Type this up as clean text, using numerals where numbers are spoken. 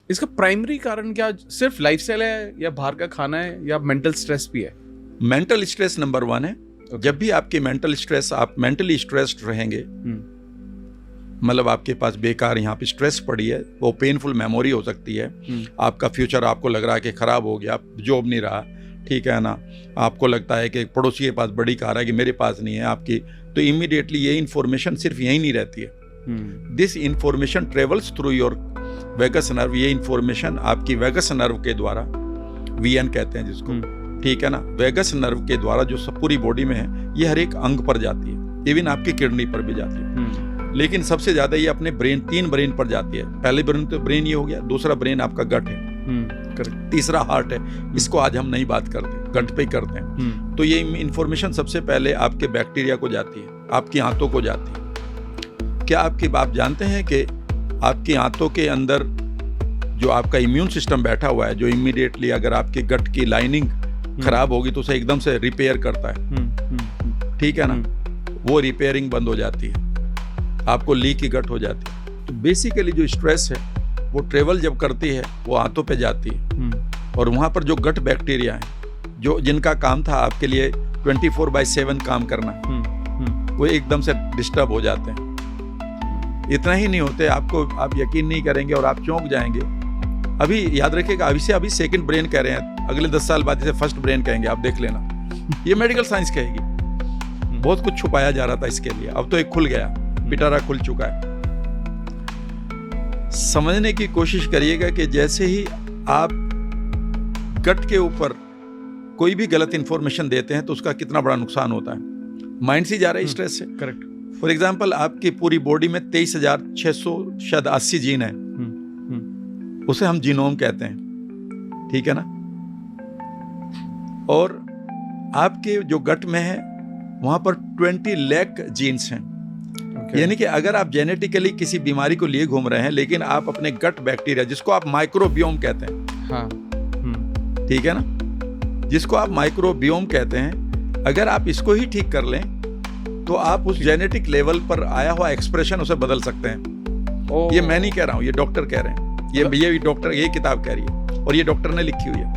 इसका प्राइमरी कारण क्या सिर्फ लाइफस्टाइल है या बाहर का खाना है या मेंटल स्ट्रेस भी है? मेंटल स्ट्रेस नंबर 1 है। जब भी आपकी मेंटल स्ट्रेस, आप मेंटली स्ट्रेस्ड रहेंगे, मतलब आपके पास बेकार यहाँ पे स्ट्रेस पड़ी है, वो पेनफुल मेमोरी हो सकती है। आपका फ्यूचर आपको लग रहा है कि ख़राब हो गया, जॉब नहीं रहा, ठीक है ना, आपको लगता है कि पड़ोसी के पास बड़ी कार है कि मेरे पास नहीं है आपकी, तो इमीडिएटली ये इन्फॉर्मेशन सिर्फ यहीं नहीं रहती है। This information travels through your vagus nerve. ये इंफॉर्मेशन आपकी वेगस नर्व के द्वारा, वीएन कहते हैं जिसको, ठीक है ना, वेगस नर्व के द्वारा जो सब पूरी बॉडी में है, ये हर एक अंग पर जाती है, इवन आपकी किडनी पर भी जाती है। लेकिन सबसे ज्यादा ये अपने ब्रेन, 3 ब्रेन पर जाती है। पहले ब्रेन ये हो गया, दूसरा ब्रेन आपका गट है, तीसरा हार्ट है। इसको आज हम नहीं बात करते, गट पे ही करते हैं। तो ये इंफॉर्मेशन सबसे पहले आपके बैक्टीरिया को जाती है, आपकी आंतों को जाती है। क्या आप जानते हैं कि आपकी आंतों के अंदर जो आपका इम्यून सिस्टम बैठा हुआ है, जो इमीडिएटली अगर आपके गट की लाइनिंग खराब होगी तो उसे एकदम से रिपेयर करता है, ठीक है ना, वो रिपेयरिंग बंद हो जाती है, आपको लीकी गट हो जाती है। तो बेसिकली जो स्ट्रेस है वो ट्रेवल जब करती है वो आंतों पे जाती है, और वहाँ पर जो गट बैक्टीरिया हैं, जो जिनका काम था आपके लिए 24/7 काम करना, वो एकदम से डिस्टर्ब हो जाते हैं। इतना ही नहीं होते, आप यकीन नहीं करेंगे और आप चौंक जाएंगे। अभी याद रखिएगा, अभी सेकंड ब्रेन कह रहे हैं, अगले 10 साल बाद इसे फर्स्ट ब्रेन कहेंगे, आप देख लेना। ये मेडिकल साइंस कहेगी। बहुत कुछ छुपाया जा रहा था इसके लिए, अब तो एक खुल गया, पिटारा खुल चुका है। समझने की कोशिश करिएगा कि जैसे ही आप गट के ऊपर कोई भी गलत इंफॉर्मेशन देते हैं तो उसका कितना बड़ा नुकसान होता है। माइंड से जा रहा है स्ट्रेस से। करेक्ट। फॉर एग्जाम्पल, आपकी पूरी बॉडी में 23,600 शायद 80 जीन है, उसे हम जीनोम कहते हैं, ठीक है ना। और आपके जो गट में है वहां पर 20 लाख जीन्स हैं। यानी कि अगर आप जेनेटिकली किसी बीमारी को लिए घूम रहे हैं, लेकिन आप अपने गट बैक्टीरिया, जिसको आप माइक्रोबियोम कहते हैं, हाँ, ठीक है ना, जिसको आप माइक्रोबियोम कहते हैं, अगर आप इसको ही ठीक कर लें तो आप उस जेनेटिक लेवल पर आया हुआ एक्सप्रेशन उसे बदल सकते हैं। ये मैं नहीं कह रहा हूँ, ये डॉक्टर कह रहे हैं, ये डॉक्टर, ये किताब कह रही है और ये डॉक्टर ने लिखी हुई है।